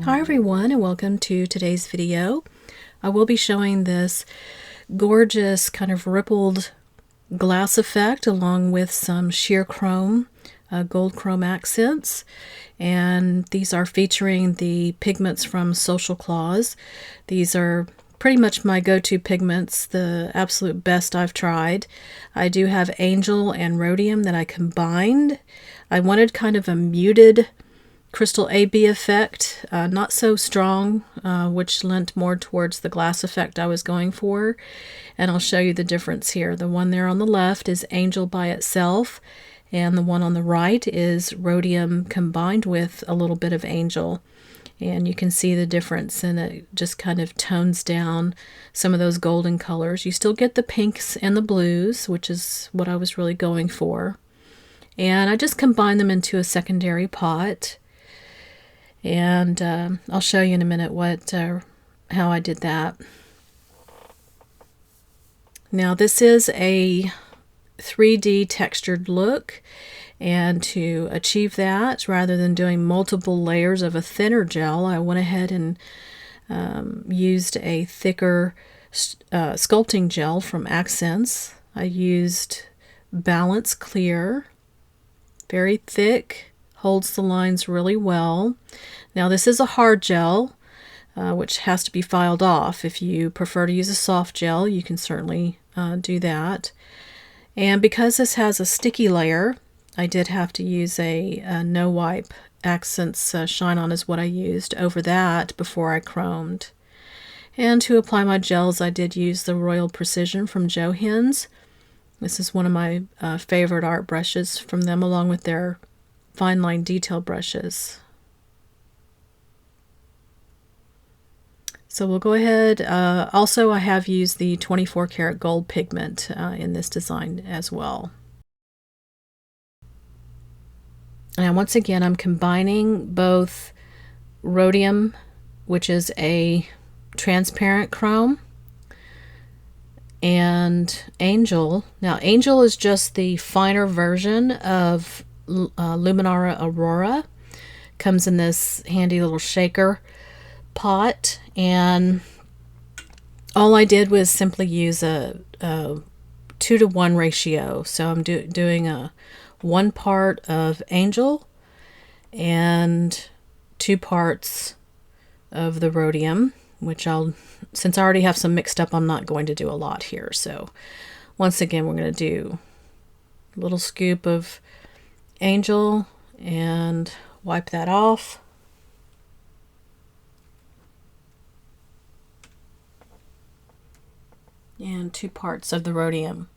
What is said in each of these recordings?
Hi everyone, and welcome to today's video. I will be showing this gorgeous kind of rippled glass effect along with some sheer chrome, gold chrome accents. And these are featuring the pigments from Social Clause. These are pretty much my go-to pigments, the absolute best I've tried. I do have Angel and Rhodium that I combined. I wanted kind of a muted crystal AB effect, not so strong, which lent more towards the glass effect I was going for. And I'll show you the difference here. The one there on the left is Angel by itself, and the one on the right is Rhodium combined with a little bit of Angel. And you can see the difference, and it just kind of tones down some of those golden colors. You still get the pinks and the blues, which is what I was really going for. And I just combined them into a secondary pot. And I'll show you in a minute how I did that. Now this is a 3D textured look, and to achieve that, rather than doing multiple layers of a thinner gel, I went ahead and used a thicker sculpting gel from Accents. I used Balance Clear, very thick, holds the lines really well. Now this is a hard gel, which has to be filed off. If you prefer to use a soft gel, you can certainly do that. And because this has a sticky layer, I did have to use a no wipe. Accents Shine On is what I used over that before I chromed. And to apply my gels, I did use the Royal Precision from Johins. This is one of my favorite art brushes from them, along with their fine line detail brushes. So we'll go ahead. Also, I have used the 24 karat gold pigment in this design as well. And once again, I'm combining both Rhodium, which is a transparent chrome, and Angel. Now, Angel is just the finer version of Luminara Aurora. Comes in this handy little shaker pot, and all I did was simply use a 2-to-1 ratio. So I'm doing a 1 part of Angel and 2 parts of the Rhodium, which since I already have some mixed up, I'm not going to do a lot here. So once again, we're going to do a little scoop of Angel and wipe that off. And 2 parts of the Rhodium.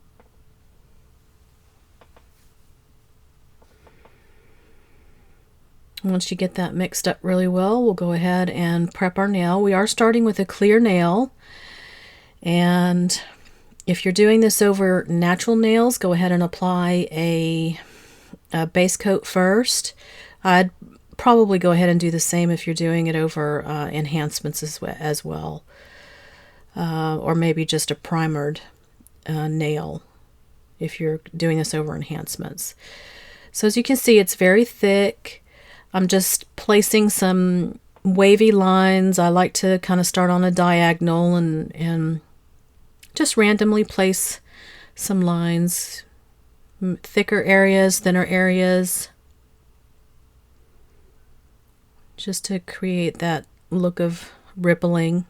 Once you get that mixed up really well, we'll go ahead and prep our nail. We are starting with a clear nail, and if you're doing this over natural nails, go ahead and apply a base coat first. I'd probably go ahead and do the same if you're doing it over enhancements as well. Or maybe just a primered nail if you're doing this over enhancements. So as you can see, it's very thick. I'm just placing some wavy lines. I like to kind of start on a diagonal and just randomly place some lines, thicker areas, thinner areas, just to create that look of rippling.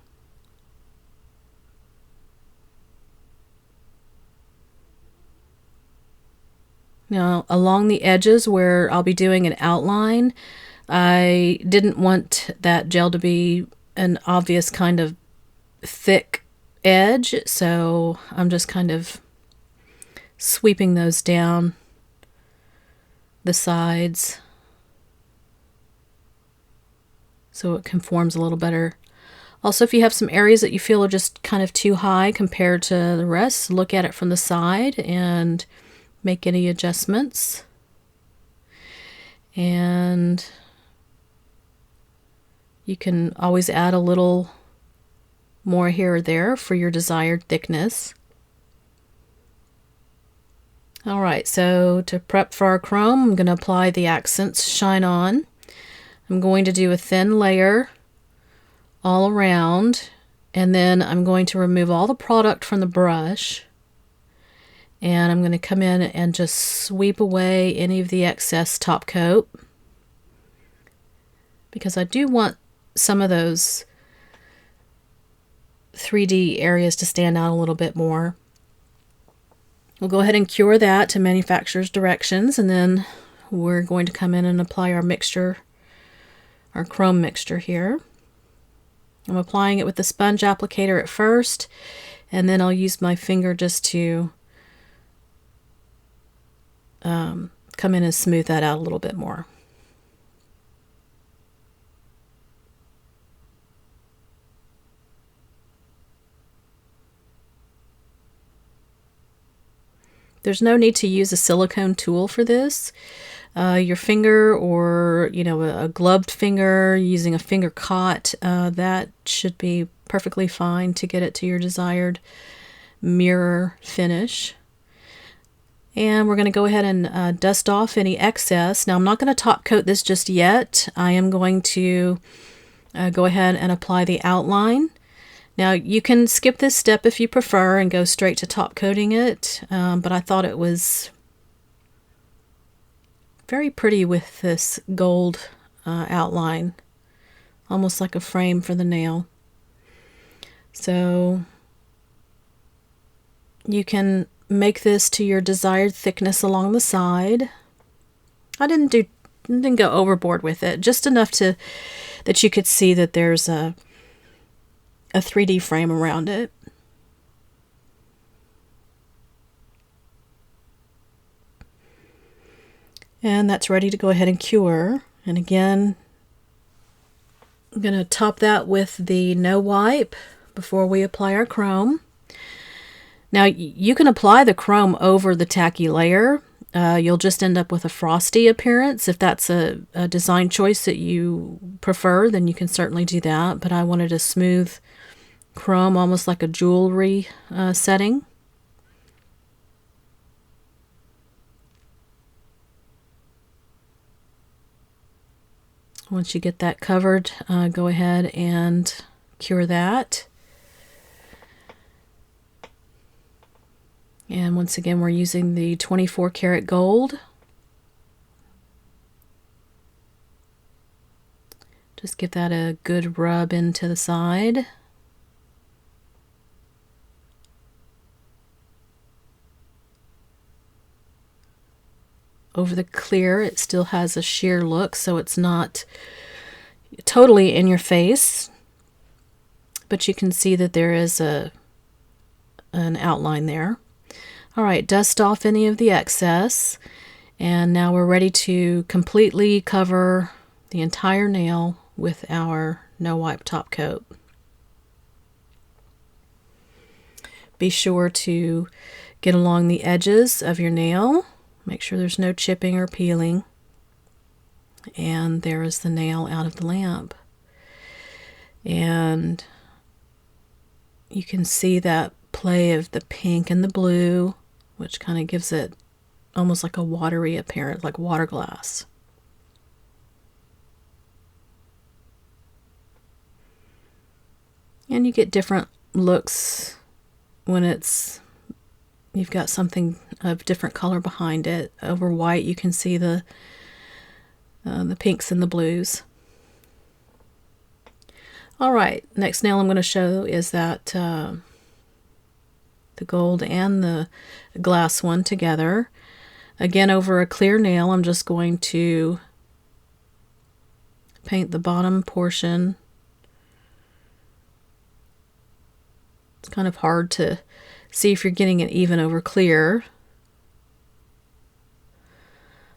Now, along the edges where I'll be doing an outline, I didn't want that gel to be an obvious kind of thick edge, so I'm just kind of sweeping those down the sides so it conforms a little better. Also, if you have some areas that you feel are just kind of too high compared to the rest, look at it from the side and make any adjustments. And you can always add a little more here or there for your desired thickness. Alright, so to prep for our chrome, I'm going to apply the Accents Shine On. I'm going to do a thin layer all around, and then I'm going to remove all the product from the brush, and I'm going to come in and just sweep away any of the excess top coat, because I do want some of those 3D areas to stand out a little bit more. We'll go ahead and cure that to manufacturer's directions, and then we're going to come in and apply our mixture, our chrome mixture here. I'm applying it with the sponge applicator at first, and then I'll use my finger just to come in and smooth that out a little bit more. There's no need to use a silicone tool for this. Your finger, or a gloved finger using a finger cot, that should be perfectly fine to get it to your desired mirror finish. And we're going to go ahead and dust off any excess. Now I'm not going to top coat this just yet. I am going to go ahead and apply the outline. Now you can skip this step if you prefer and go straight to top coating it, but I thought it was very pretty with this gold outline, almost like a frame for the nail. So you can make this to your desired thickness along the side. I didn't go overboard with it, just enough that you could see that there's a 3D frame around it. And that's ready to go ahead and cure. And again, I'm going to top that with the no wipe before we apply our chrome. Now you can apply the chrome over the tacky layer. You'll just end up with a frosty appearance. If that's a design choice that you prefer, then you can certainly do that. But I wanted a smooth chrome, almost like a jewelry setting. Once you get that covered, go ahead and cure that. And once again, we're using the 24 karat gold. Just give that a good rub into the side. Over the clear, it still has a sheer look, so it's not totally in your face, but you can see that there is an outline there. All right, dust off any of the excess, and now we're ready to completely cover the entire nail with our no wipe top coat. Be sure to get along the edges of your nail. Make sure there's no chipping or peeling. And there is the nail out of the lamp. And you can see that play of the pink and the blue, which kind of gives it almost like a watery appearance, like water glass. And you get different looks when you've got something of different color behind it. Over white, you can see the pinks and the blues. All right, next nail I'm going to show is that the gold and the glass one together. Again, over a clear nail, I'm just going to paint the bottom portion. It's kind of hard to see if you're getting it even over clear.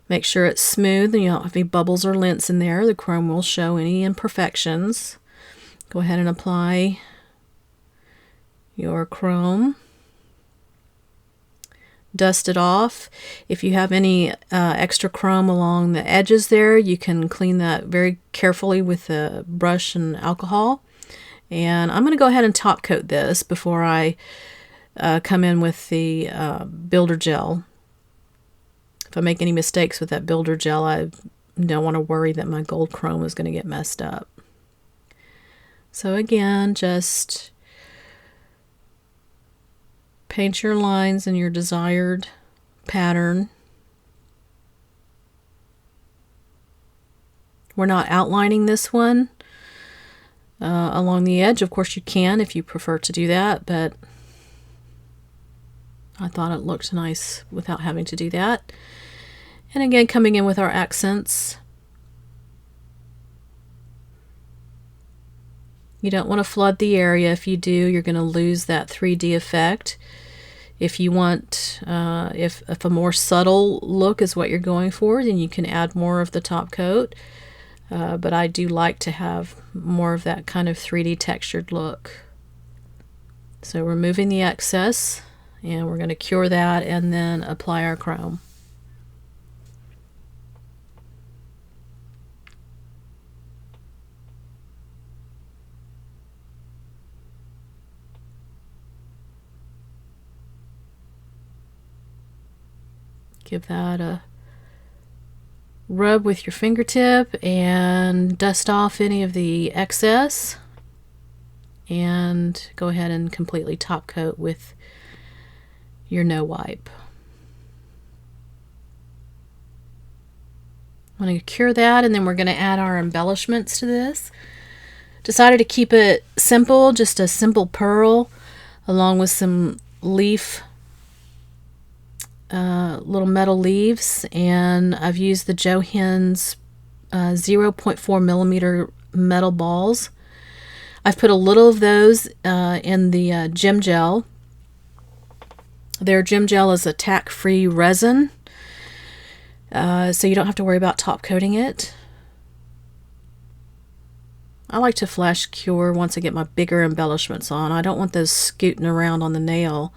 Make sure it's smooth and you don't have any bubbles or lints in there. The chrome will show any imperfections. Go ahead and apply your chrome. Dust it off. If you have any extra chrome along the edges there, you can clean that very carefully with a brush and alcohol. And I'm going to go ahead and top coat this before I come in with the builder gel. If I make any mistakes with that builder gel, I don't want to worry that my gold chrome is going to get messed up. So again, just paint your lines in your desired pattern. We're not outlining this one along the edge. Of course you can if you prefer to do that, but I thought it looked nice without having to do that. And again, coming in with our accents. You don't want to flood the area. If you do, you're going to lose that 3D effect. If you want, if a more subtle look is what you're going for, then you can add more of the top coat. But I do like to have more of that kind of 3D textured look. So removing the excess, and we're going to cure that and then apply our chrome. Give that a rub with your fingertip and dust off any of the excess, and go ahead and completely top coat with your no wipe. I'm going to cure that, and then we're going to add our embellishments to this. Decided to keep it simple, just a simple pearl along with some leaf, little metal leaves, and I've used the Johan's 0.4 millimeter metal balls. I've put a little of those in the gem gel. Their gem gel is a tack-free resin, so you don't have to worry about top coating it. I like to flash cure once I get my bigger embellishments on. I don't want those scooting around on the nail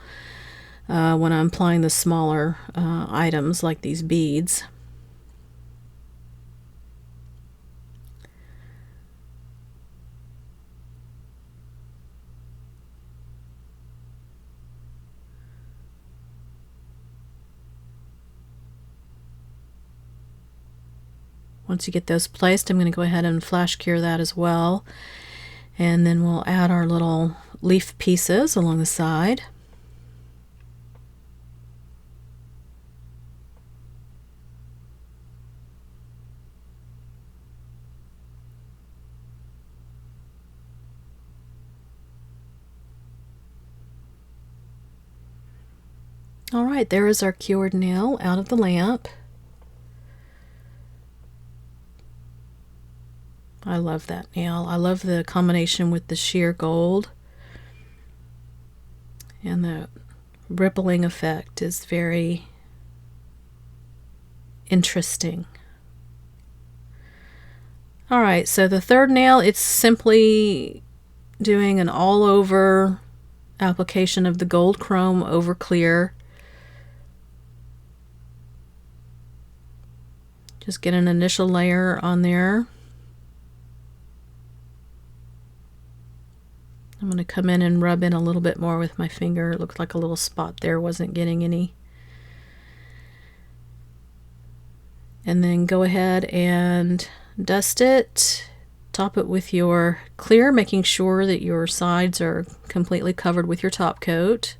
when I'm applying the smaller items like these beads. Once you get those placed, I'm going to go ahead and flash cure that as well. And then we'll add our little leaf pieces along the side. All right, there is our cured nail out of the lamp. I love that nail. I love the combination with the sheer gold, and the rippling effect is very interesting. All right, so the third nail, it's simply doing an all-over application of the gold chrome over clear. Just get an initial layer on there. I'm going to come in and rub in a little bit more with my finger. It looked like a little spot there, wasn't getting any. And then go ahead and dust it. Top it with your clear, making sure that your sides are completely covered with your top coat.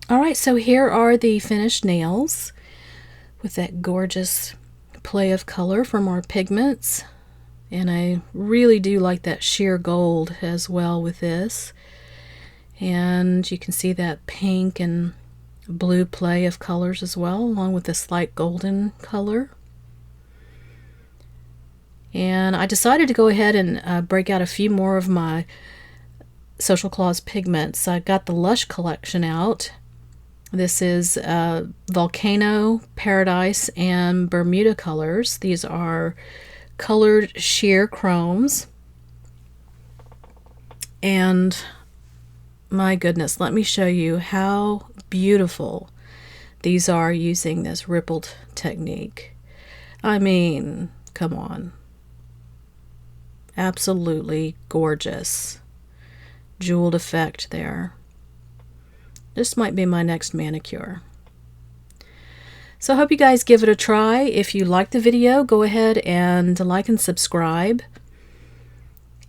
Alright, so here are the finished nails with that gorgeous play of color from our pigments. And I really do like that sheer gold as well with this. And you can see that pink and blue play of colors as well, along with this light golden color. And I decided to go ahead and break out a few more of my Social Claus pigments. I got the Lush collection out. This is Volcano, Paradise, and Bermuda colors. These are colored sheer chromes. And my goodness, let me show you how beautiful these are using this rippled technique. I mean, come on. Absolutely gorgeous. Jeweled effect there. This might be my next manicure. So I hope you guys give it a try. If you like the video, go ahead and like and subscribe.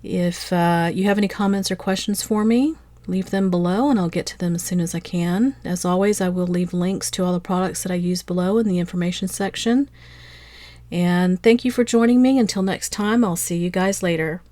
If you have any comments or questions for me, leave them below and I'll get to them as soon as I can. As always, I will leave links to all the products that I use below in the information section. And thank you for joining me. Until next time, I'll see you guys later.